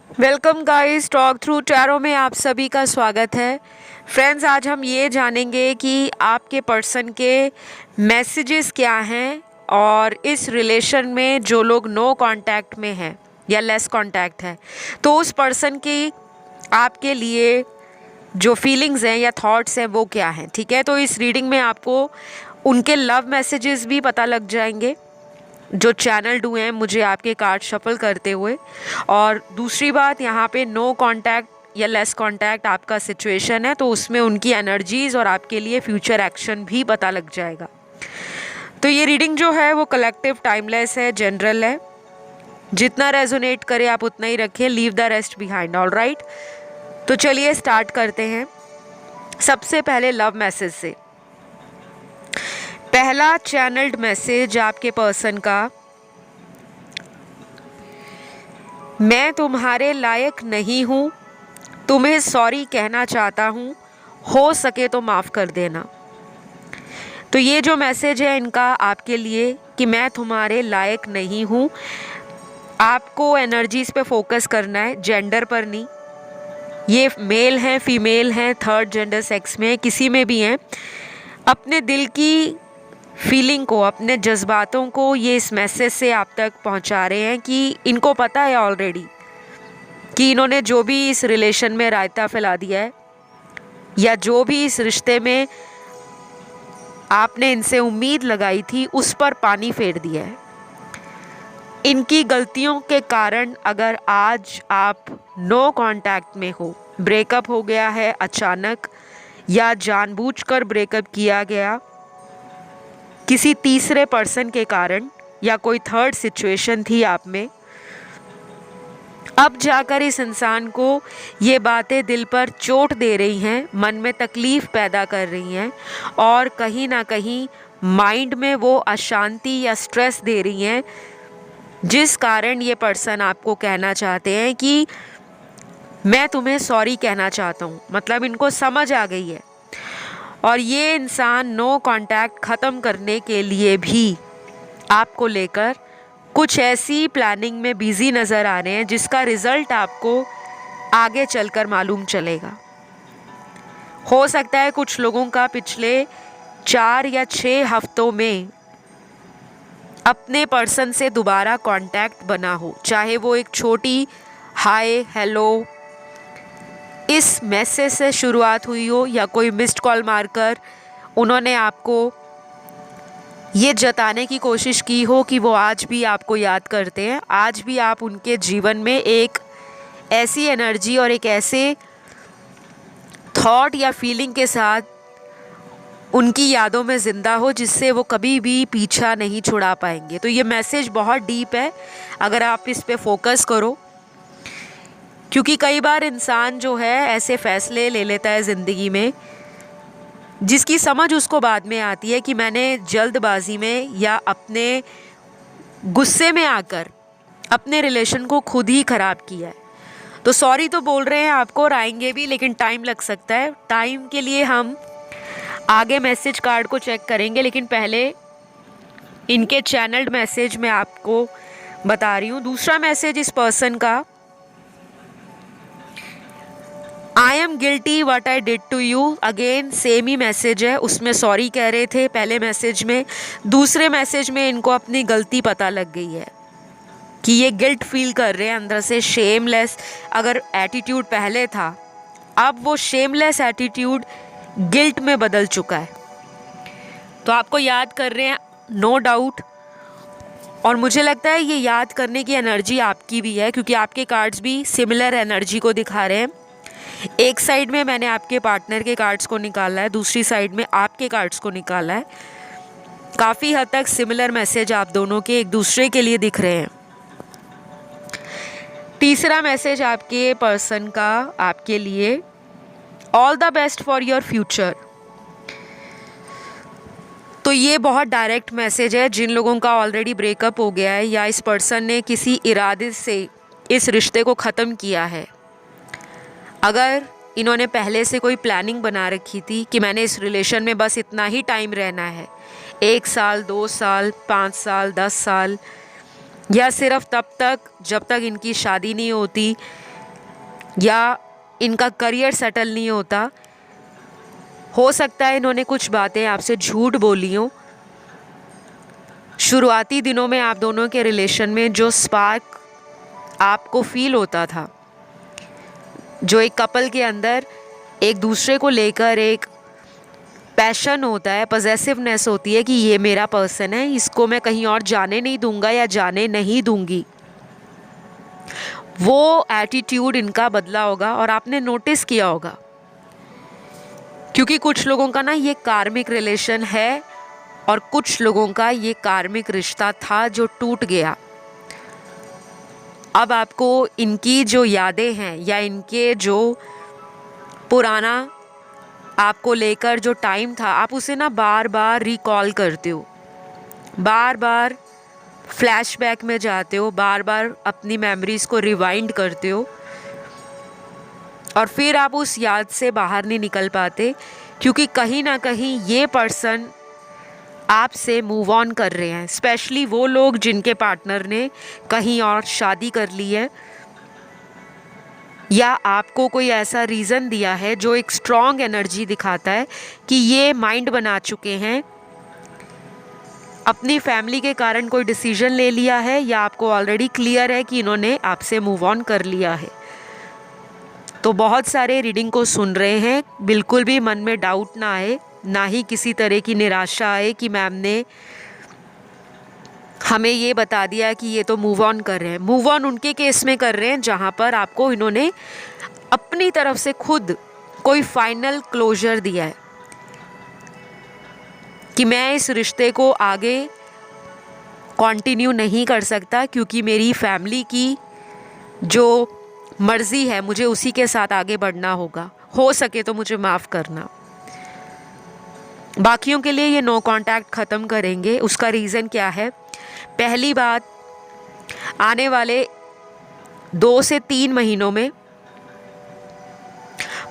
Welcome guys, talk through tarot में आप सभी का स्वागत है। फ्रेंड्स, आज हम ये जानेंगे कि आपके पर्सन के मैसेजेस क्या हैं और इस रिलेशन में जो लोग नो कांटेक्ट में हैं या लेस कांटेक्ट है, तो उस पर्सन की आपके लिए जो फीलिंग्स हैं या थॉट्स हैं वो क्या हैं। ठीक है, तो इस रीडिंग में आपको उनके लव मैसेजेस भी पता लग जाएंगे जो चैनल्ड हुए हैं मुझे आपके कार्ड शफल करते हुए। और दूसरी बात, यहाँ पे नो कांटेक्ट या लेस कांटेक्ट आपका सिचुएशन है तो उसमें उनकी एनर्जीज और आपके लिए फ्यूचर एक्शन भी पता लग जाएगा। तो ये रीडिंग जो है वो कलेक्टिव, टाइमलेस है, जनरल है। जितना रेजोनेट करे आप उतना ही रखें, leave the rest behind. All right, तो चलिए स्टार्ट करते हैं। सबसे पहले लव मैसेज से पहला चैनल्ड मैसेज आपके पर्सन का, मैं तुम्हारे लायक नहीं हूँ, तुम्हें सॉरी कहना चाहता हूँ, हो सके तो माफ़ कर देना। तो ये जो मैसेज है इनका आपके लिए कि मैं तुम्हारे लायक नहीं हूँ। आपको एनर्जीज पे फोकस करना है, जेंडर पर नहीं। ये मेल हैं, फीमेल हैं, थर्ड जेंडर सेक्स में, किसी में भी हैं। अपने दिल की फीलिंग को, अपने जज्बातों को ये इस मैसेज से आप तक पहुंचा रहे हैं कि इनको पता है ऑलरेडी कि इन्होंने जो भी इस रिलेशन में रायता फैला दिया है या जो भी इस रिश्ते में आपने इनसे उम्मीद लगाई थी उस पर पानी फेर दिया है। इनकी गलतियों के कारण अगर आज आप नो कांटेक्ट में हो, ब्रेकअप हो गया है अचानक या जानबूझकर ब्रेकअप किया गया किसी तीसरे पर्सन के कारण या कोई थर्ड सिचुएशन थी आप में, अब जाकर इस इंसान को ये बातें दिल पर चोट दे रही हैं, मन में तकलीफ़ पैदा कर रही हैं और कहीं ना कहीं माइंड में वो अशांति या स्ट्रेस दे रही हैं, जिस कारण ये पर्सन आपको कहना चाहते हैं कि मैं तुम्हें सॉरी कहना चाहता हूँ। मतलब इनको समझ आ गई है और ये इंसान नो कांटेक्ट ख़त्म करने के लिए भी आपको लेकर कुछ ऐसी प्लानिंग में बिजी नज़र आ रहे हैं जिसका रिज़ल्ट आपको आगे चलकर मालूम चलेगा। हो सकता है कुछ लोगों का पिछले 4 या 6 हफ्तों में अपने पर्सन से दोबारा कांटेक्ट बना हो, चाहे वो एक छोटी हाय हेलो इस मैसेज से शुरुआत हुई हो या कोई मिस्ड कॉल मारकर उन्होंने आपको ये जताने की कोशिश की हो कि वो आज भी आपको याद करते हैं, आज भी आप उनके जीवन में एक ऐसी एनर्जी और एक ऐसे थॉट या फीलिंग के साथ उनकी यादों में ज़िंदा हो जिससे वो कभी भी पीछा नहीं छुड़ा पाएंगे। तो ये मैसेज बहुत डीप है अगर आप इस पे फोकस करो, क्योंकि कई बार इंसान जो है ऐसे फैसले ले लेता है ज़िंदगी में जिसकी समझ उसको बाद में आती है कि मैंने जल्दबाजी में या अपने गुस्से में आकर अपने रिलेशन को खुद ही ख़राब किया है। तो सॉरी तो बोल रहे हैं आपको और आएंगे भी, लेकिन टाइम लग सकता है। टाइम के लिए हम आगे मैसेज कार्ड को चेक करेंगे, लेकिन पहले इनके चैनल्ड मैसेज मैं आपको बता रही हूँ। दूसरा मैसेज इस पर्सन का, I am guilty what I did to you. Again same ही मैसेज है, उसमें सॉरी कह रहे थे पहले मैसेज में, दूसरे मैसेज में इनको अपनी गलती पता लग गई है कि ये गिल्ट फील कर रहे हैं अंदर से, शेमलेस। अगर एटीट्यूड पहले था, अब वो शेमलेस एटीट्यूड गिल्ट में बदल चुका है। तो आपको याद कर रहे हैं नो डाउट, और मुझे लगता है ये याद करने की एनर्जी आपकी भी है क्योंकि आपके कार्ड्स भी सिमिलर एनर्जी को दिखा रहे हैं। एक साइड में मैंने आपके पार्टनर के कार्ड्स को निकाला है, दूसरी साइड में आपके कार्ड्स को निकाला है। काफ़ी हद तक सिमिलर मैसेज आप दोनों के एक दूसरे के लिए दिख रहे हैं। तीसरा मैसेज आपके पर्सन का आपके लिए, all the best for your future. तो ये बहुत डायरेक्ट मैसेज है जिन लोगों का ऑलरेडी ब्रेकअप हो गया है या इस पर्सन ने किसी इरादे से इस रिश्ते को ख़त्म किया है। अगर इन्होंने पहले से कोई प्लानिंग बना रखी थी कि मैंने इस रिलेशन में बस इतना ही टाइम रहना है, 1 साल, 2 साल, 5 साल, 10 साल, या सिर्फ तब तक जब तक इनकी शादी नहीं होती, या इनका करियर सेटल नहीं होता। हो सकता है इन्होंने कुछ बातें आपसे झूठ बोली हों। शुरुआती दिनों में आप दोनों के रिलेशन में जो स्पार्क आपको फील होता था, जो एक कपल के अंदर एक दूसरे को लेकर एक पैशन होता है, पजेसिवनेस होती है कि ये मेरा पर्सन है, इसको मैं कहीं और जाने नहीं दूंगा या जाने नहीं दूंगी, वो एटीट्यूड इनका बदला होगा और आपने नोटिस किया होगा। क्योंकि कुछ लोगों का ना ये कार्मिक रिलेशन है और कुछ लोगों का ये कार्मिक रिश्ता था जो टूट गया। अब आपको इनकी जो यादें हैं या इनके जो पुराना आपको लेकर जो टाइम था, आप उसे ना बार बार रिकॉल करते हो, बार बार फ्लैशबैक में जाते हो, बार बार अपनी मेमोरीज को रिवाइंड करते हो और फिर आप उस याद से बाहर नहीं निकल पाते, क्योंकि कहीं ना कहीं ये पर्सन आपसे मूव ऑन कर रहे हैं। स्पेशली वो लोग जिनके पार्टनर ने कहीं और शादी कर ली है या आपको कोई ऐसा रीज़न दिया है जो एक स्ट्रॉन्ग एनर्जी दिखाता है कि ये माइंड बना चुके हैं, अपनी फैमिली के कारण कोई डिसीजन ले लिया है या आपको ऑलरेडी क्लियर है कि इन्होंने आपसे मूव ऑन कर लिया है। तो बहुत सारे रीडिंग को सुन रहे हैं, बिल्कुल भी मन में डाउट ना आए, ना ही किसी तरह की निराशा आए कि मैम ने हमें ये बता दिया कि ये तो मूव ऑन कर रहे हैं। मूव ऑन उनके केस में कर रहे हैं जहाँ पर आपको इन्होंने अपनी तरफ से खुद कोई फाइनल क्लोजर दिया है कि मैं इस रिश्ते को आगे कंटिन्यू नहीं कर सकता, क्योंकि मेरी फैमिली की जो मर्ज़ी है मुझे उसी के साथ आगे बढ़ना होगा, हो सके तो मुझे माफ़ करना। बाकियों के लिए ये नो कांटेक्ट ख़त्म करेंगे। उसका रीज़न क्या है? पहली बात, आने वाले 2 से 3 महीनों में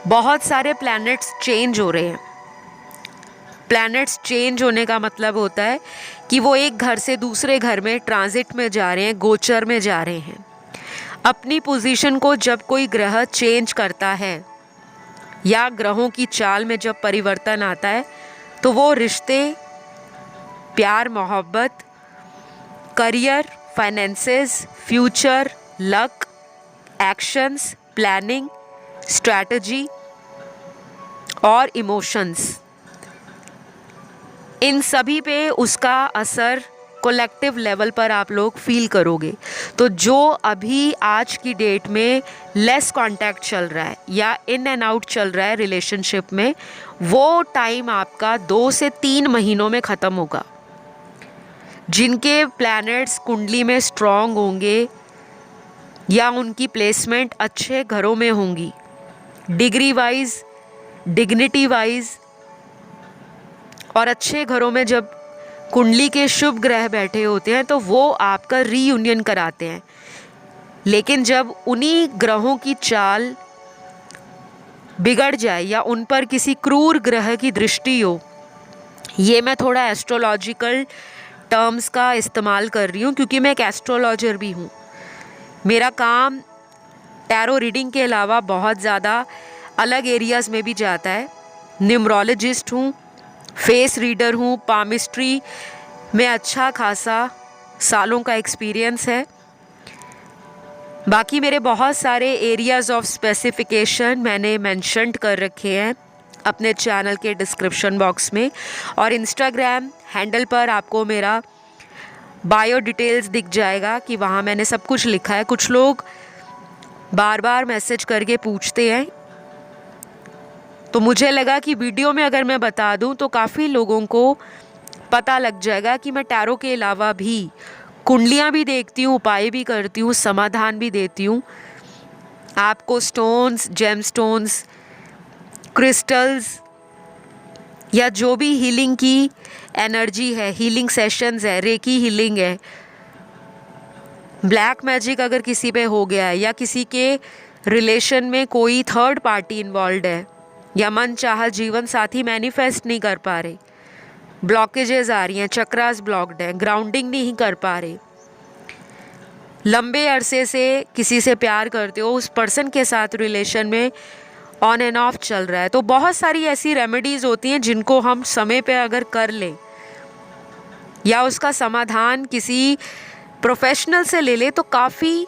बहुत सारे प्लैनेट्स चेंज हो रहे हैं। प्लैनेट्स चेंज होने का मतलब होता है कि वो एक घर से दूसरे घर में ट्रांजिट में जा रहे हैं, गोचर में जा रहे हैं। अपनी पोजीशन को जब कोई ग्रह चेंज करता है या ग्रहों की चाल में जब परिवर्तन आता है, तो वो रिश्ते, प्यार, मोहब्बत, career, finances, future, luck, actions, planning, strategy और इमोशंस, इन सभी पे उसका असर कलेक्टिव लेवल पर आप लोग फील करोगे। तो जो अभी आज की डेट में लेस कांटेक्ट चल रहा है या इन एंड आउट चल रहा है रिलेशनशिप में, वो टाइम आपका 2 से 3 महीनों में ख़त्म होगा। जिनके प्लैनेट्स कुंडली में स्ट्रॉन्ग होंगे या उनकी प्लेसमेंट अच्छे घरों में होंगी, डिग्री वाइज, डिग्निटी वाइज, और अच्छे घरों में जब कुंडली के शुभ ग्रह बैठे होते हैं तो वो आपका रीयूनियन कराते हैं। लेकिन जब उन्हीं ग्रहों की चाल बिगड़ जाए या उन पर किसी क्रूर ग्रह की दृष्टि हो, ये मैं थोड़ा एस्ट्रोलॉजिकल टर्म्स का इस्तेमाल कर रही हूँ क्योंकि मैं एक एस्ट्रोलॉजर भी हूँ। मेरा काम टैरो रीडिंग के अलावा बहुत ज़्यादा अलग एरियाज़ में भी जाता है। न्यूमरोलॉजिस्ट हूँ, फेस रीडर हूँ, पामिस्ट्री में अच्छा खासा सालों का एक्सपीरियंस है। बाकी मेरे बहुत सारे एरियाज़ ऑफ स्पेसिफिकेशन मैंने मेंशन कर रखे हैं अपने चैनल के डिस्क्रिप्शन बॉक्स में, और इंस्टाग्राम हैंडल पर आपको मेरा बायो डिटेल्स दिख जाएगा कि वहाँ मैंने सब कुछ लिखा है। कुछ लोग बार बार मैसेज करके पूछते हैं, तो मुझे लगा कि वीडियो में अगर मैं बता दूं तो काफ़ी लोगों को पता लग जाएगा कि मैं टैरो के अलावा भी कुंडलियाँ भी देखती हूँ, उपाय भी करती हूँ, समाधान भी देती हूँ। आपको स्टोन्स, जेम स्टोन्स, क्रिस्टल्स या जो भी हीलिंग की एनर्जी है, हीलिंग सेशंस है, रेकी हीलिंग है, ब्लैक मैजिक अगर किसी पे हो गया है या किसी के रिलेशन में कोई थर्ड पार्टी इन्वॉल्व है या मन चाहा जीवन साथी मैनिफेस्ट नहीं कर पा रहे, ब्लॉकेजेस आ रही हैं, चक्रास ब्लॉक्ड है, ग्राउंडिंग नहीं कर पा रहे, लंबे अरसे से किसी से प्यार करते हो, उस पर्सन के साथ रिलेशन में ऑन एंड ऑफ चल रहा है, तो बहुत सारी ऐसी रेमेडीज़ होती हैं जिनको हम समय पे अगर कर लें या उसका समाधान किसी प्रोफेशनल से ले ले तो काफ़ी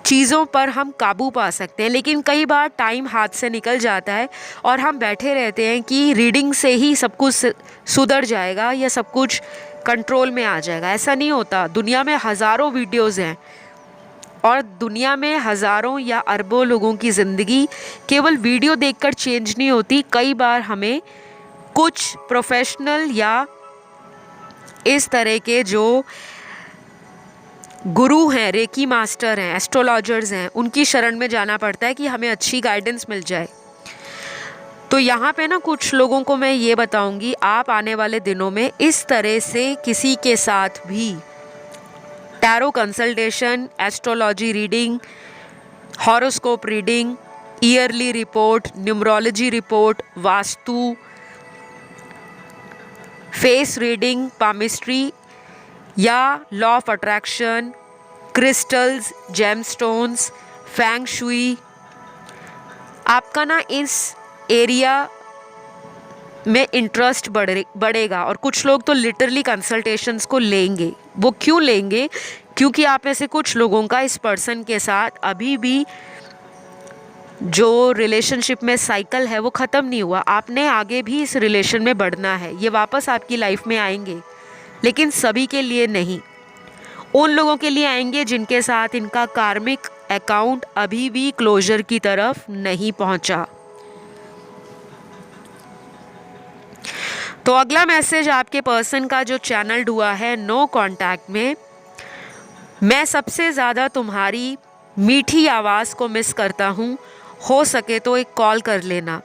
चीज़ों पर हम काबू पा सकते हैं। लेकिन कई बार टाइम हाथ से निकल जाता है और हम बैठे रहते हैं कि रीडिंग से ही सब कुछ सुधर जाएगा या सब कुछ कंट्रोल में आ जाएगा। ऐसा नहीं होता। दुनिया में हज़ारों वीडियोज़ हैं और दुनिया में हज़ारों या अरबों लोगों की ज़िंदगी केवल वीडियो देखकर चेंज नहीं होती। कई बार हमें कुछ प्रोफेशनल या इस तरह के जो गुरु हैं, रेकी मास्टर हैं, एस्ट्रोलॉजर्स हैं, उनकी शरण में जाना पड़ता है कि हमें अच्छी गाइडेंस मिल जाए। तो यहाँ पे ना कुछ लोगों को मैं ये बताऊंगी, आप आने वाले दिनों में इस तरह से किसी के साथ भी tarot consultation, astrology reading, horoscope reading, yearly report, numerology report, vastu, face reading, palmistry या law of attraction, crystals, gemstones, feng shui, आपका ना इस एरिया में इंटरेस्ट बढ़ेगा। और कुछ लोग तो लिटरली कंसल्टेशंस को लेंगे। वो क्यों लेंगे? क्योंकि आप में से कुछ लोगों का इस पर्सन के साथ अभी भी जो रिलेशनशिप में साइकिल है वो ख़त्म नहीं हुआ। आपने आगे भी इस रिलेशन में बढ़ना है। ये वापस आपकी लाइफ में आएंगे, लेकिन सभी के लिए नहीं। उन लोगों के लिए आएंगे जिनके साथ इनका कार्मिक अकाउंट अभी भी क्लोजर की तरफ नहीं पहुंचा। तो अगला मैसेज आपके पर्सन का जो चैनल्ड हुआ है नो कांटेक्ट में, मैं सबसे ज़्यादा तुम्हारी मीठी आवाज़ को मिस करता हूँ, हो सके तो एक कॉल कर लेना।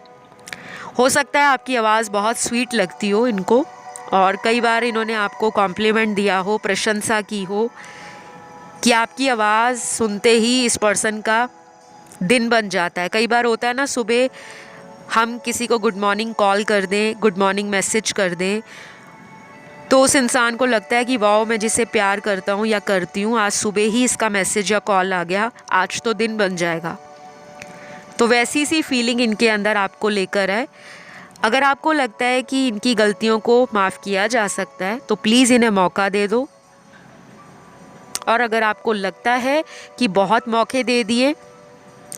हो सकता है आपकी आवाज़ बहुत स्वीट लगती हो इनको और कई बार इन्होंने आपको कॉम्प्लीमेंट दिया हो, प्रशंसा की हो कि आपकी आवाज़ सुनते ही इस पर्सन का दिन बन जाता है। कई बार होता है ना, सुबह हम किसी को गुड मॉर्निंग कॉल कर दें, गुड मॉर्निंग मैसेज कर दें, तो उस इंसान को लगता है कि वाओ, मैं जिसे प्यार करता हूँ या करती हूँ, आज सुबह ही इसका मैसेज या कॉल आ गया, आज तो दिन बन जाएगा। तो वैसी सी फीलिंग इनके अंदर आपको लेकर है। अगर आपको लगता है कि इनकी गलतियों को माफ़ किया जा सकता है तो प्लीज़ इन्हें मौका दे दो। और अगर आपको लगता है कि बहुत मौके दे दिए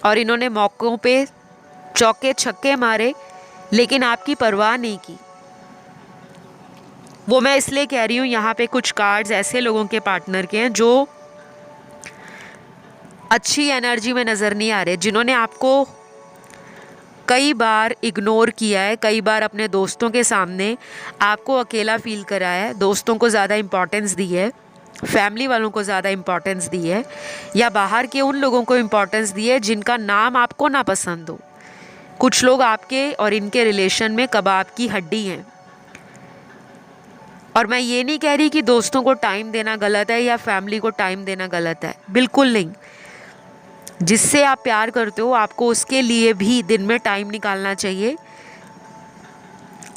और इन्होंने मौक़ों पे चौके छक्के मारे लेकिन आपकी परवाह नहीं की, वो मैं इसलिए कह रही हूँ, यहाँ पे कुछ कार्ड्स ऐसे लोगों के पार्टनर के हैं जो अच्छी एनर्जी में नज़र नहीं आ रहे, जिन्होंने आपको कई बार इग्नोर किया है, कई बार अपने दोस्तों के सामने आपको अकेला फील कराया है, दोस्तों को ज़्यादा इम्पोर्टेंस दी है, फैमिली वालों को ज़्यादा इम्पोर्टेंस दी है, या बाहर के उन लोगों को इम्पोर्टेंस दी है जिनका नाम आपको ना पसंद हो। कुछ लोग आपके और इनके रिलेशन में कबाब की हड्डी हैं। और मैं ये नहीं कह रही कि दोस्तों को टाइम देना गलत है या फैमिली को टाइम देना गलत है, बिल्कुल नहीं। जिससे आप प्यार करते हो आपको उसके लिए भी दिन में टाइम निकालना चाहिए।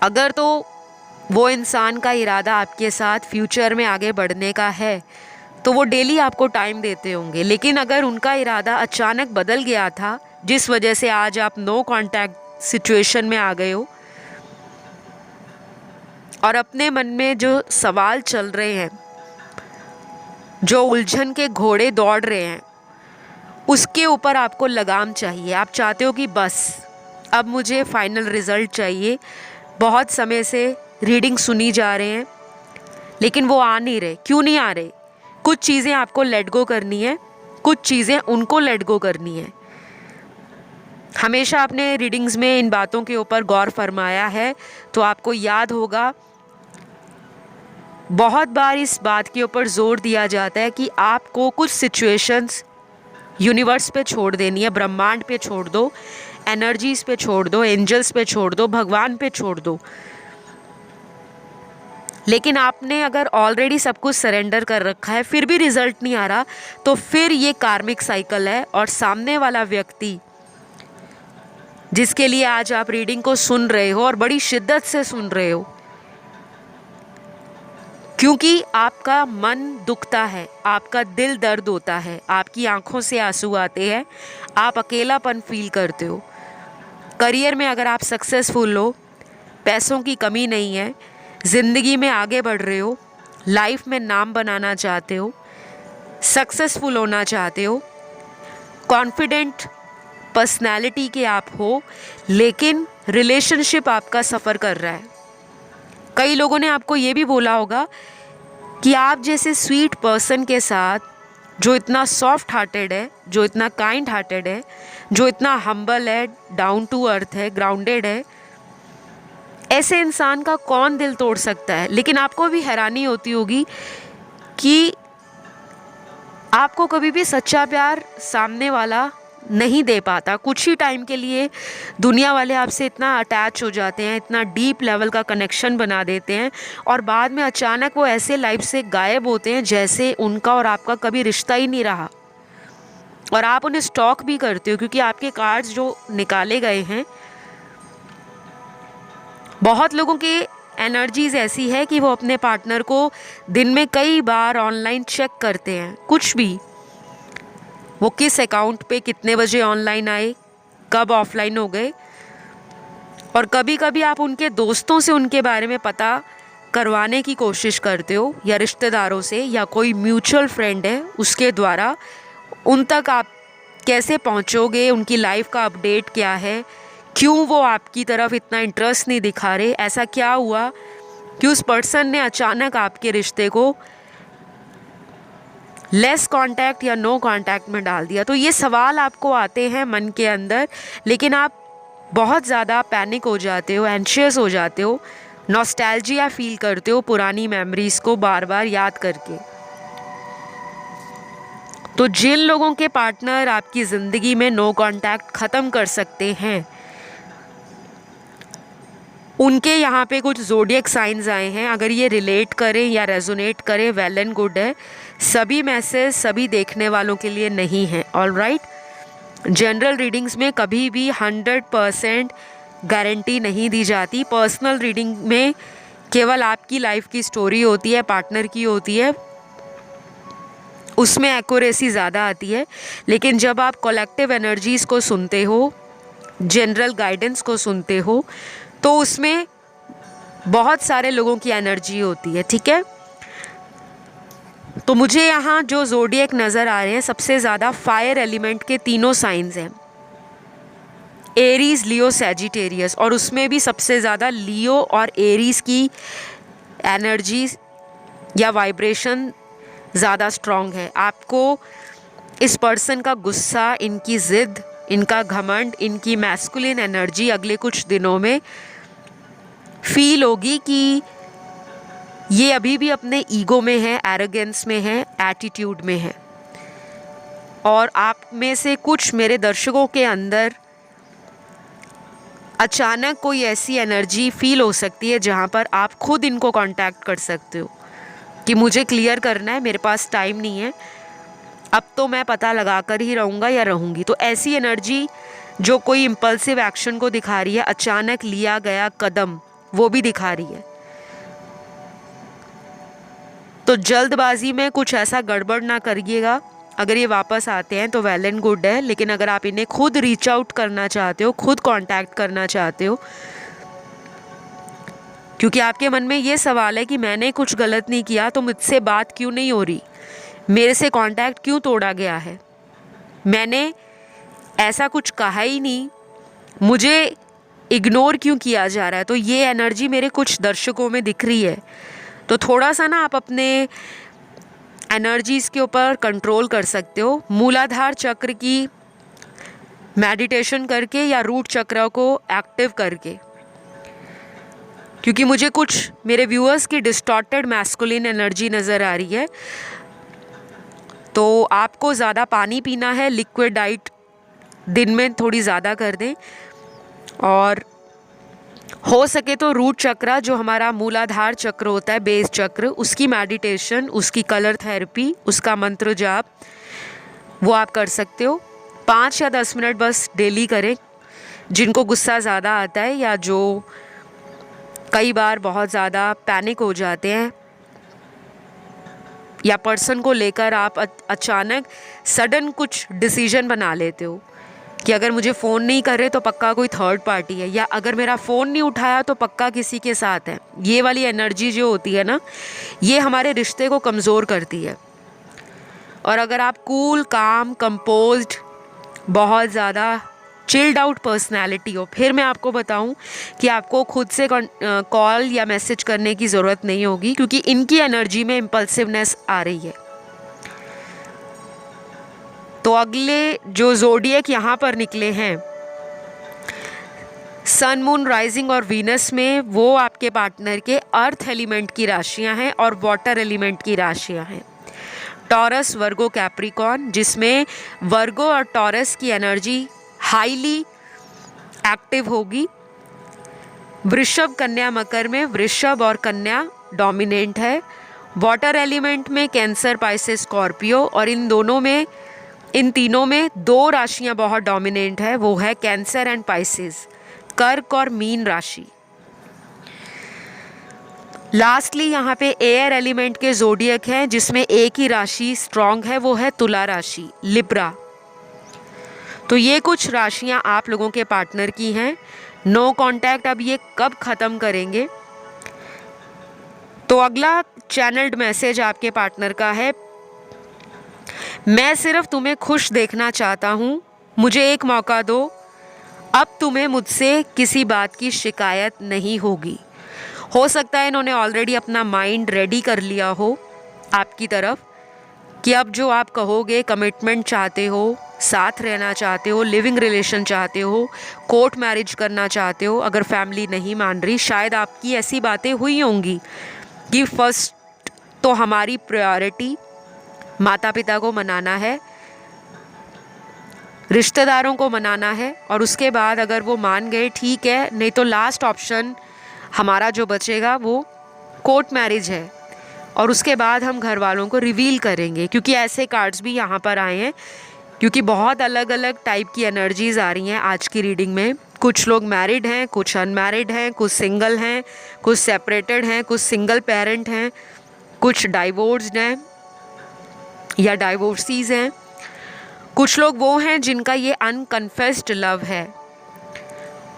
अगर तो वो इंसान का इरादा आपके साथ फ्यूचर में आगे बढ़ने का है तो वो डेली आपको टाइम देते होंगे। लेकिन अगर उनका इरादा अचानक बदल गया था जिस वजह से आज आप नो कांटेक्ट सिचुएशन में आ गए हो और अपने मन में जो सवाल चल रहे हैं, जो उलझन के घोड़े दौड़ रहे हैं, उसके ऊपर आपको लगाम चाहिए। आप चाहते हो कि बस अब मुझे फाइनल रिज़ल्ट चाहिए। बहुत समय से रीडिंग सुनी जा रहे हैं लेकिन वो आ नहीं रहे। क्यों नहीं आ रहे? कुछ चीज़ें आपको लेट गो करनी है, कुछ चीज़ें उनको लेट गो करनी है। हमेशा आपने रीडिंग्स में इन बातों के ऊपर गौर फरमाया है तो आपको याद होगा, बहुत बार इस बात के ऊपर जोर दिया जाता है कि आपको कुछ सिचुएशंस यूनिवर्स पे छोड़ देनी है, ब्रह्मांड पे छोड़ दो, एनर्जीज पे छोड़ दो, एंजल्स पे छोड़ दो, भगवान पे छोड़ दो। लेकिन आपने अगर ऑलरेडी सब कुछ सरेंडर कर रखा है फिर भी रिजल्ट नहीं आ रहा तो फिर ये कार्मिक साइकिल है। और सामने वाला व्यक्ति जिसके लिए आज आप रीडिंग को सुन रहे हो और बड़ी शिद्दत से सुन रहे हो, क्योंकि आपका मन दुखता है, आपका दिल दर्द होता है, आपकी आंखों से आंसू आते हैं, आप अकेलापन फील करते हो। करियर में अगर आप सक्सेसफुल हो, पैसों की कमी नहीं है, ज़िंदगी में आगे बढ़ रहे हो, लाइफ में नाम बनाना चाहते हो, सक्सेसफुल होना चाहते हो, कॉन्फिडेंट पर्सनैलिटी के आप हो, लेकिन रिलेशनशिप आपका सफ़र कर रहा है। कई लोगों ने आपको ये भी बोला होगा कि आप जैसे स्वीट पर्सन के साथ, जो इतना सॉफ्ट हार्टेड है, जो इतना काइंड हार्टेड है, जो इतना हम्बल है, डाउन टू अर्थ है, ग्राउंडेड है, ऐसे इंसान का कौन दिल तोड़ सकता है। लेकिन आपको भी हैरानी होती होगी कि आपको कभी भी सच्चा प्यार सामने वाला नहीं दे पाता। कुछ ही टाइम के लिए दुनिया वाले आपसे इतना अटैच हो जाते हैं, इतना डीप लेवल का कनेक्शन बना देते हैं, और बाद में अचानक वो ऐसे लाइफ से गायब होते हैं जैसे उनका और आपका कभी रिश्ता ही नहीं रहा। और आप उन्हें स्टॉक भी करते हो, क्योंकि आपके कार्ड्स जो निकाले गए हैं, बहुत लोगों की एनर्जीज ऐसी है कि वो अपने पार्टनर को दिन में कई बार ऑनलाइन चेक करते हैं। कुछ भी, वो किस अकाउंट पे कितने बजे ऑनलाइन आए, कब ऑफलाइन हो गए। और कभी कभी आप उनके दोस्तों से उनके बारे में पता करवाने की कोशिश करते हो, या रिश्तेदारों से, या कोई म्यूचुअल फ्रेंड है उसके द्वारा उन तक आप कैसे पहुंचोगे, उनकी लाइफ का अपडेट क्या है, क्यों वो आपकी तरफ इतना इंटरेस्ट नहीं दिखा रहे, ऐसा क्या हुआ कि उस पर्सन ने अचानक आपके रिश्ते को लेस कांटेक्ट या नो कांटेक्ट में डाल दिया। तो ये सवाल आपको आते हैं मन के अंदर, लेकिन आप बहुत ज़्यादा पैनिक हो जाते हो, एंशियस हो जाते हो, नॉस्टैल्जिया फील करते हो पुरानी मेमोरीज़ को बार बार याद करके। तो जिन लोगों के पार्टनर आपकी ज़िंदगी में नो कांटेक्ट ख़त्म कर सकते हैं, उनके यहाँ पे कुछ ज़ोडिएक साइंस आए हैं। अगर ये रिलेट करें या रेजोनेट करें, वेल एंड गुड है। सभी मैसेज सभी देखने वालों के लिए नहीं है। ऑलराइट, जनरल रीडिंग्स में कभी भी 100% गारंटी नहीं दी जाती। पर्सनल रीडिंग में केवल आपकी लाइफ की स्टोरी होती है, पार्टनर की होती है, उसमें एक्यूरेसी ज़्यादा आती है। लेकिन जब आप कलेक्टिव एनर्जीज़ को सुनते हो, जनरल गाइडेंस को सुनते हो, तो उसमें बहुत सारे लोगों की एनर्जी होती है। ठीक है, तो मुझे यहाँ जो ज़ोडिएक नज़र आ रहे हैं, सबसे ज़्यादा फायर एलिमेंट के तीनों साइंस हैं, एरीज, लियो, सैजिटेरियस, और उसमें भी सबसे ज़्यादा लियो और एरीज की एनर्जी या वाइब्रेशन ज़्यादा स्ट्रॉन्ग है। आपको इस पर्सन का गुस्सा, इनकी ज़िद, इनका घमंड, इनकी मैस्कुलिन एनर्जी अगले कुछ दिनों में फील होगी कि ये अभी भी अपने ईगो में है, एरोगेंस में है, एटीट्यूड में है। और आप में से कुछ मेरे दर्शकों के अंदर अचानक कोई ऐसी एनर्जी फील हो सकती है जहाँ पर आप खुद इनको कांटेक्ट कर सकते हो कि मुझे क्लियर करना है, मेरे पास टाइम नहीं है, अब तो मैं पता लगा कर ही रहूँगा या रहूँगी। तो ऐसी एनर्जी जो कोई इम्पल्सिव एक्शन को दिखा रही है, अचानक लिया गया कदम वो भी दिखा रही है। तो जल्दबाजी में कुछ ऐसा गड़बड़ ना करिएगा। अगर ये वापस आते हैं तो वेल एंड गुड है, लेकिन अगर आप इन्हें खुद रीच आउट करना चाहते हो, खुद कांटेक्ट करना चाहते हो, क्योंकि आपके मन में ये सवाल है कि मैंने कुछ गलत नहीं किया तो मुझसे बात क्यों नहीं हो रही, मेरे से कांटेक्ट क्यों तोड़ा गया है, मैंने ऐसा कुछ कहा ही नहीं, मुझे इग्नोर क्यों किया जा रहा है। तो ये एनर्जी मेरे कुछ दर्शकों में दिख रही है। तो थोड़ा सा ना आप अपने एनर्जीज़ के ऊपर कंट्रोल कर सकते हो, मूलाधार चक्र की मेडिटेशन करके या रूट चक्र को एक्टिव करके। क्योंकि मुझे कुछ मेरे व्यूअर्स की डिस्टॉर्टेड मैस्कुलिन एनर्जी नज़र आ रही है, तो आपको ज़्यादा पानी पीना है, लिक्विड डाइट दिन में थोड़ी ज़्यादा कर दें, और हो सके तो रूट चक्र जो हमारा मूलाधार चक्र होता है, बेस चक्र, उसकी मेडिटेशन, उसकी कलर थेरेपी, उसका मंत्र जाप वो आप कर सकते हो। 5 या 10 मिनट बस डेली करें। जिनको गुस्सा ज़्यादा आता है या जो कई बार बहुत ज़्यादा पैनिक हो जाते हैं, या पर्सन को लेकर आप अचानक सडन कुछ डिसीजन बना लेते हो कि अगर मुझे फ़ोन नहीं कर रहे तो पक्का कोई थर्ड पार्टी है, या अगर मेरा फ़ोन नहीं उठाया तो पक्का किसी के साथ है। ये वाली एनर्जी जो होती है ना, ये हमारे रिश्ते को कमज़ोर करती है। और अगर आप कूल, काम, कंपोज्ड, बहुत ज़्यादा चिल्ड आउट पर्सनैलिटी हो, फिर मैं आपको बताऊं कि आपको खुद से कॉल या मैसेज करने की ज़रूरत नहीं होगी, क्योंकि इनकी एनर्जी में इम्पल्सिवनेस आ रही है। तो अगले जो ज़ोडिएक यहाँ पर निकले हैं सन, मून, राइजिंग और वीनस में, वो आपके पार्टनर के अर्थ एलिमेंट की राशियाँ हैं और वाटर एलिमेंट की राशियाँ हैं। टॉरस, वर्गो, कैप्रिकॉर्न, जिसमें वर्गो और टॉरस की एनर्जी हाईली एक्टिव होगी। वृषभ, कन्या, मकर में वृषभ और कन्या डोमिनेंट है। वाटर एलिमेंट में कैंसर, पाइसेस, स्कॉर्पियो, और इन तीनों में दो राशियां बहुत डोमिनेंट है, वो है कैंसर एंड पाइसेस, कर्क और मीन राशि। लास्टली यहाँ पे एयर एलिमेंट के जोडियक हैं, जिसमें एक ही राशि स्ट्रॉन्ग है, वो है तुला राशि, लिब्रा। तो ये कुछ राशियां आप लोगों के पार्टनर की हैं। नो कांटेक्ट अब ये कब ख़त्म करेंगे? तो अगला चैनल्ड मैसेज आपके पार्टनर का है, मैं सिर्फ तुम्हें खुश देखना चाहता हूँ, मुझे एक मौका दो, अब तुम्हें मुझसे किसी बात की शिकायत नहीं होगी। हो सकता है इन्होंने ऑलरेडी अपना माइंड रेडी कर लिया हो आपकी तरफ कि अब जो आप कहोगे, कमिटमेंट चाहते हो, साथ रहना चाहते हो, लिविंग रिलेशन चाहते हो, कोर्ट मैरिज करना चाहते हो। अगर फैमिली नहीं मान रही, शायद आपकी ऐसी बातें हुई होंगी कि फर्स्ट तो हमारी प्रायोरिटी माता पिता को मनाना है, रिश्तेदारों को मनाना है, और उसके बाद अगर वो मान गए ठीक है, नहीं तो लास्ट ऑप्शन हमारा जो बचेगा वो कोर्ट मैरिज है, और उसके बाद हम घर वालों को रिवील करेंगे। क्योंकि ऐसे कार्ड्स भी यहाँ पर आए हैं, क्योंकि बहुत अलग अलग टाइप की एनर्जीज आ रही हैं आज की रीडिंग में। कुछ लोग मैरिड हैं, कुछ अनमैरिड हैं, कुछ सिंगल हैं, कुछ सेपरेटेड हैं, कुछ सिंगल पेरेंट हैं, कुछ डाइवोर्स्ड हैं या डाइवोर्सीज हैं, कुछ लोग वो हैं जिनका ये अनकन्फेस्ड लव है,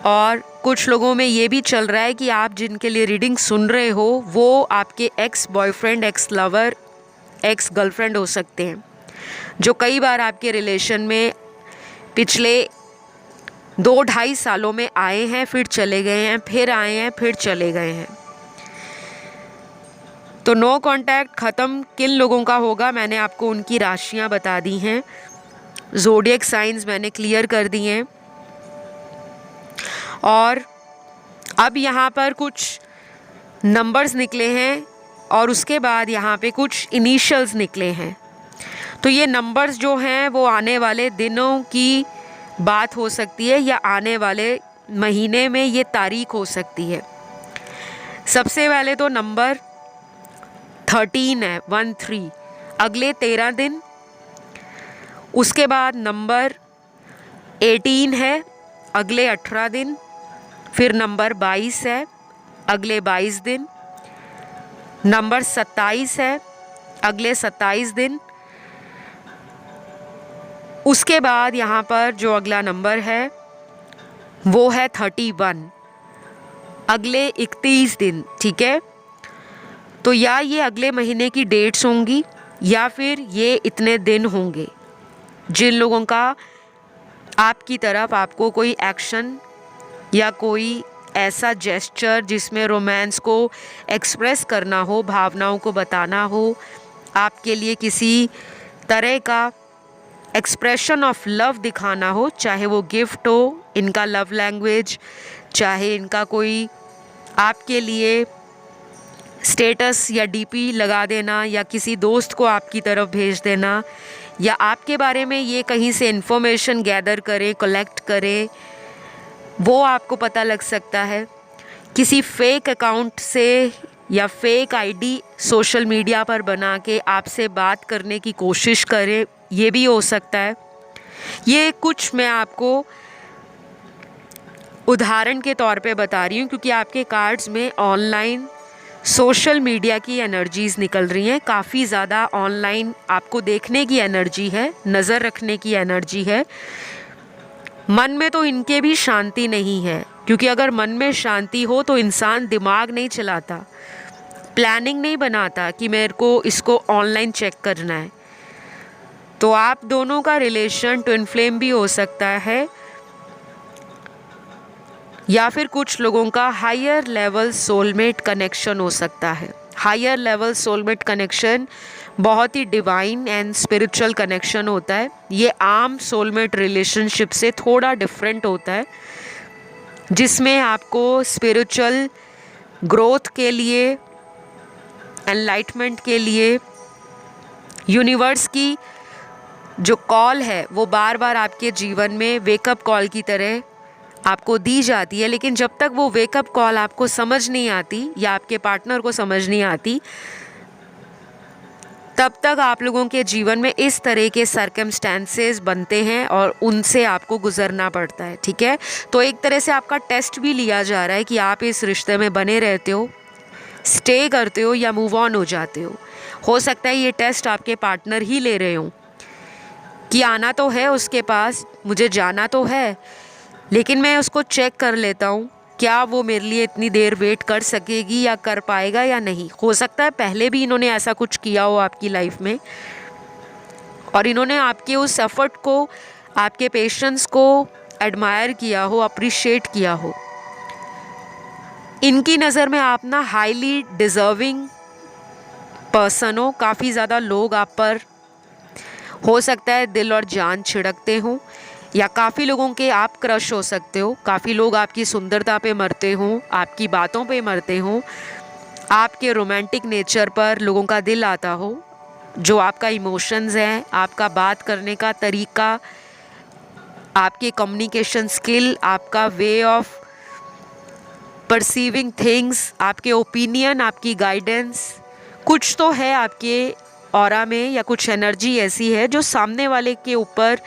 और कुछ लोगों में ये भी चल रहा है कि आप जिनके लिए रीडिंग सुन रहे हो वो आपके ex boyfriend, x lover, ex girlfriend हो सकते हैं, जो कई बार आपके रिलेशन में पिछले 2-2.5 सालों में आए हैं, फिर चले गए हैं, फिर आए हैं, फिर चले गए हैं। तो नो कांटेक्ट ख़त्म किन लोगों का होगा, मैंने आपको उनकी राशियां बता दी हैं, ज़ोडिएक साइंस मैंने क्लियर कर दिए हैं। और अब यहाँ पर कुछ नंबर्स निकले हैं और उसके बाद यहाँ पे कुछ इनिशियल्स निकले हैं। तो ये नंबर्स जो हैं वो आने वाले दिनों की बात हो सकती है या आने वाले महीने में ये तारीख हो सकती है। सबसे पहले तो नंबर 13 है, 13, अगले 13 दिन। उसके बाद नंबर 18 है, अगले 18 दिन। फिर नंबर 22 है, अगले 22 दिन। नंबर 27 है, अगले 27 दिन। उसके बाद यहाँ पर जो अगला नंबर है वो है 31, अगले 31 दिन। ठीक है, तो या ये अगले महीने की डेट्स होंगी या फिर ये इतने दिन होंगे जिन लोगों का आपकी तरफ आपको कोई एक्शन या कोई ऐसा जेस्चर जिसमें रोमांस को एक्सप्रेस करना हो, भावनाओं को बताना हो, आपके लिए किसी तरह का एक्सप्रेशन ऑफ लव दिखाना हो, चाहे वो गिफ्ट हो, इनका लव लैंग्वेज, चाहे इनका कोई आपके लिए स्टेटस या डीपी लगा देना, या किसी दोस्त को आपकी तरफ भेज देना, या आपके बारे में ये कहीं से इन्फॉर्मेशन गैदर करे, कलेक्ट करे, वो आपको पता लग सकता है। किसी फेक अकाउंट से या फेक आईडी सोशल मीडिया पर बना के आपसे बात करने की कोशिश करे, ये भी हो सकता है। ये कुछ मैं आपको उदाहरण के तौर पे बता रही हूँ, क्योंकि आपके कार्ड्स में ऑनलाइन सोशल मीडिया की एनर्जीज निकल रही हैं, काफ़ी ज़्यादा ऑनलाइन आपको देखने की एनर्जी है, नज़र रखने की एनर्जी है। मन में तो इनके भी शांति नहीं है, क्योंकि अगर मन में शांति हो तो इंसान दिमाग नहीं चलाता, प्लानिंग नहीं बनाता कि मेरे को इसको ऑनलाइन चेक करना है। तो आप दोनों का रिलेशन ट्विन फ्लेम भी हो सकता है, या फिर कुछ लोगों का हायर लेवल सोलमेट कनेक्शन हो सकता है। हायर लेवल सोलमेट कनेक्शन बहुत ही डिवाइन एंड स्पिरिचुअल कनेक्शन होता है। ये आम सोलमेट रिलेशनशिप से थोड़ा डिफरेंट होता है, जिसमें आपको स्पिरिचुअल ग्रोथ के लिए, एनलाइटमेंट के लिए यूनिवर्स की जो कॉल है वो बार बार आपके जीवन में वेकअप कॉल की तरह आपको दी जाती है। लेकिन जब तक वो वेकअप कॉल आपको समझ नहीं आती या आपके पार्टनर को समझ नहीं आती, तब तक आप लोगों के जीवन में इस तरह के सर्कमस्टेंसेस बनते हैं और उनसे आपको गुजरना पड़ता है। ठीक है, तो एक तरह से आपका टेस्ट भी लिया जा रहा है कि आप इस रिश्ते में बने रहते हो, स्टे करते हो या मूव ऑन हो जाते हो सकता है ये टेस्ट आपके पार्टनर ही ले रहे हो कि आना तो है उसके पास, मुझे जाना तो है, लेकिन मैं उसको चेक कर लेता हूँ क्या वो मेरे लिए इतनी देर वेट कर सकेगी या कर पाएगा या नहीं। हो सकता है पहले भी इन्होंने ऐसा कुछ किया हो आपकी लाइफ में और इन्होंने आपके उस एफर्ट को, आपके पेशेंस को एडमायर किया हो, अप्रिशिएट किया हो। इनकी नज़र में आप ना हाईली डिज़र्विंग पर्सन हो। काफ़ी ज़्यादा लोग आप पर हो सकता है दिल और जान छिड़कते हों, या काफ़ी लोगों के आप क्रश हो सकते हो। काफ़ी लोग आपकी सुंदरता पे मरते हों, आपकी बातों पे मरते हों, आपके रोमांटिक नेचर पर लोगों का दिल आता हो, जो आपका इमोशंस है, आपका बात करने का तरीका, आपके कम्युनिकेशन स्किल, आपका वे ऑफ परसीविंग थिंग्स, आपके ओपिनियन, आपकी गाइडेंस, कुछ तो है आपके ऑरा में या कुछ एनर्जी ऐसी है जो सामने वाले के ऊपर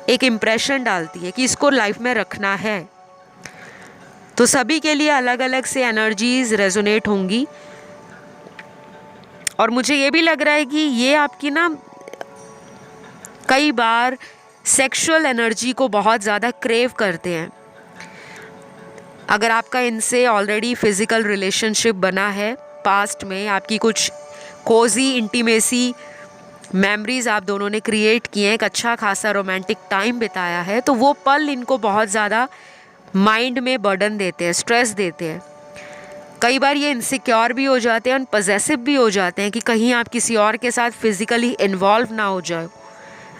एक इम्प्रेशन डालती है कि इसको लाइफ में रखना है। तो सभी के लिए अलग अलग से एनर्जीज रेजोनेट होंगी और मुझे ये भी लग रहा है कि ये आपकी ना कई बार सेक्सुअल एनर्जी को बहुत ज़्यादा क्रेव करते हैं। अगर आपका इनसे ऑलरेडी फिज़िकल रिलेशनशिप बना है पास्ट में, आपकी कुछ कोजी इंटीमेसी मेमोरीज़ आप दोनों ने क्रिएट किए हैं, एक अच्छा खासा रोमांटिक टाइम बिताया है, तो वो पल इनको बहुत ज़्यादा माइंड में बर्डन देते हैं, स्ट्रेस देते हैं। कई बार ये इनसिक्योर भी हो जाते हैं और पजेसिव भी हो जाते हैं कि कहीं आप किसी और के साथ फिज़िकली इन्वॉल्व ना हो जाओ।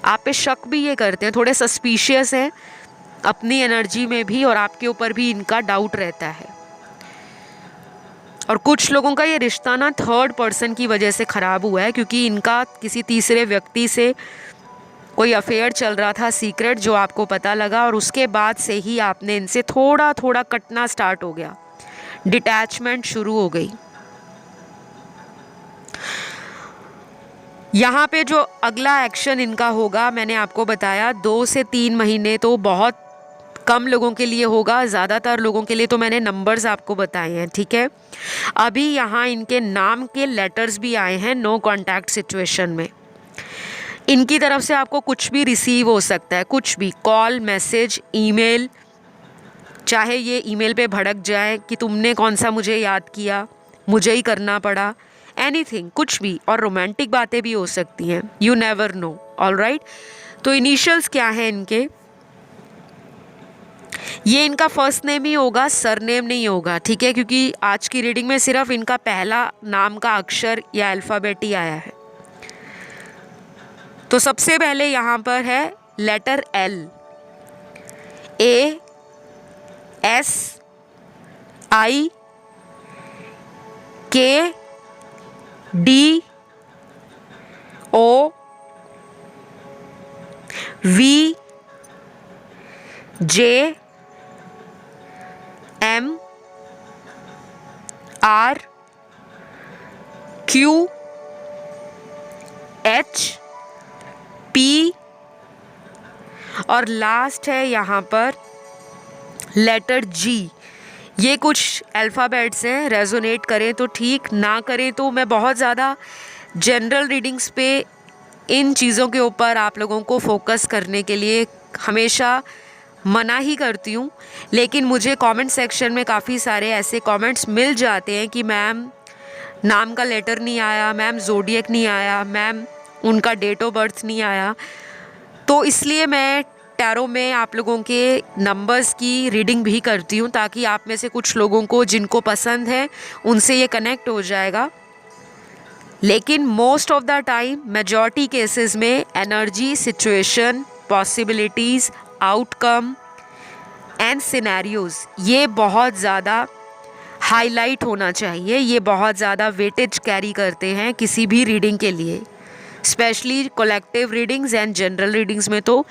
आप पे शक भी ये करते हैं, थोड़े सस्पिशियस हैं अपनी एनर्जी में भी, और आपके ऊपर भी इनका डाउट रहता है। और कुछ लोगों का ये रिश्ता ना थर्ड पर्सन की वजह से ख़राब हुआ है, क्योंकि इनका किसी तीसरे व्यक्ति से कोई अफेयर चल रहा था सीक्रेट, जो आपको पता लगा, और उसके बाद से ही आपने इनसे थोड़ा थोड़ा कटना स्टार्ट हो गया, डिटैचमेंट शुरू हो गई। यहाँ पे जो अगला एक्शन इनका होगा, मैंने आपको बताया 2 से 3 महीने तो बहुत कम लोगों के लिए होगा, ज़्यादातर लोगों के लिए तो मैंने नंबर्स आपको बताए हैं। ठीक है, अभी यहाँ इनके नाम के लेटर्स भी आए हैं नो कॉन्टैक्ट सिचुएशन में। इनकी तरफ से आपको कुछ भी रिसीव हो सकता है, कुछ भी, कॉल, मैसेज, ईमेल, चाहे ये ईमेल पे भड़क जाए कि तुमने कौन सा मुझे याद किया, मुझे ही करना पड़ा, एनीथिंग, कुछ भी। और रोमांटिक बातें भी हो सकती हैं, यू नेवर नो। ऑलराइट, तो इनिशियल्स क्या हैं इनके? ये इनका फर्स्ट नेम ही होगा, सरनेम नहीं होगा। ठीक है, क्योंकि आज की रीडिंग में सिर्फ इनका पहला नाम का अक्षर या अल्फ़ाबेट ही आया है। तो सबसे पहले यहाँ पर है लेटर एल, ASIKDOVJMRQ और लास्ट है यहाँ पर लेटर जी। ये कुछ अल्फ़ाबेट्स हैं, रेजोनेट करें तो ठीक, ना करें तो मैं बहुत ज़्यादा जनरल रीडिंग्स पे इन चीज़ों के ऊपर आप लोगों को फोकस करने के लिए हमेशा मना ही करती हूँ। लेकिन मुझे कमेंट सेक्शन में काफ़ी सारे ऐसे कमेंट्स मिल जाते हैं कि मैम नाम का लेटर नहीं आया, मैम ज़ोडिएक नहीं आया, मैम उनका डेट ऑफ बर्थ नहीं आया। तो इसलिए मैं टैरो में आप लोगों के नंबर्स की रीडिंग भी करती हूँ, ताकि आप में से कुछ लोगों को जिनको पसंद है उनसे ये कनेक्ट हो जाएगा। लेकिन most of the time majority cases में energy, situation, possibilities, outcome and scenarios ये बहुत ज़्यादा हाईलाइट होना चाहिए, ये बहुत ज़्यादा वेटेज कैरी करते हैं किसी भी रीडिंग के लिए। Specially collective readings and general readings में तो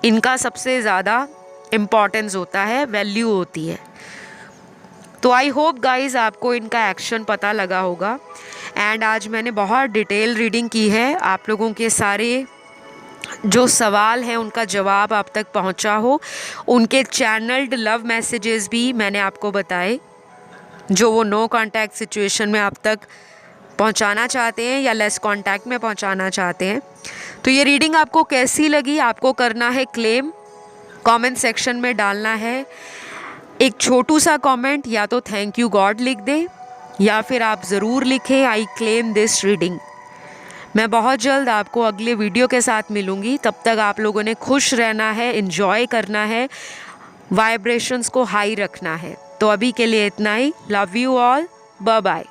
इनका सबसे ज़्यादा इम्पॉर्टेंस होता है, वैल्यू होती है। तो आई होप गाइज़ आपको इनका एक्शन पता लगा होगा। एंड आज मैंने बहुत डिटेल रीडिंग की है, आप लोगों के सारे जो सवाल हैं उनका जवाब आप तक पहुंचा हो। उनके चैनल्ड लव मैसेजेस भी मैंने आपको बताए, जो वो नो कांटेक्ट सिचुएशन में आप तक पहुंचाना चाहते हैं या लेस कांटेक्ट में पहुंचाना चाहते हैं। तो ये रीडिंग आपको कैसी लगी, आपको करना है क्लेम, कमेंट सेक्शन में डालना है एक छोटू सा कमेंट, या तो थैंक यू गॉड लिख दें या फिर आप ज़रूर लिखें आई क्लेम दिस रीडिंग। मैं बहुत जल्द आपको अगले वीडियो के साथ मिलूँगी, तब तक आप लोगों ने खुश रहना है, इन्जॉय करना है, वाइब्रेशंस को हाई रखना है। तो अभी के लिए इतना ही। Love you all, bye bye.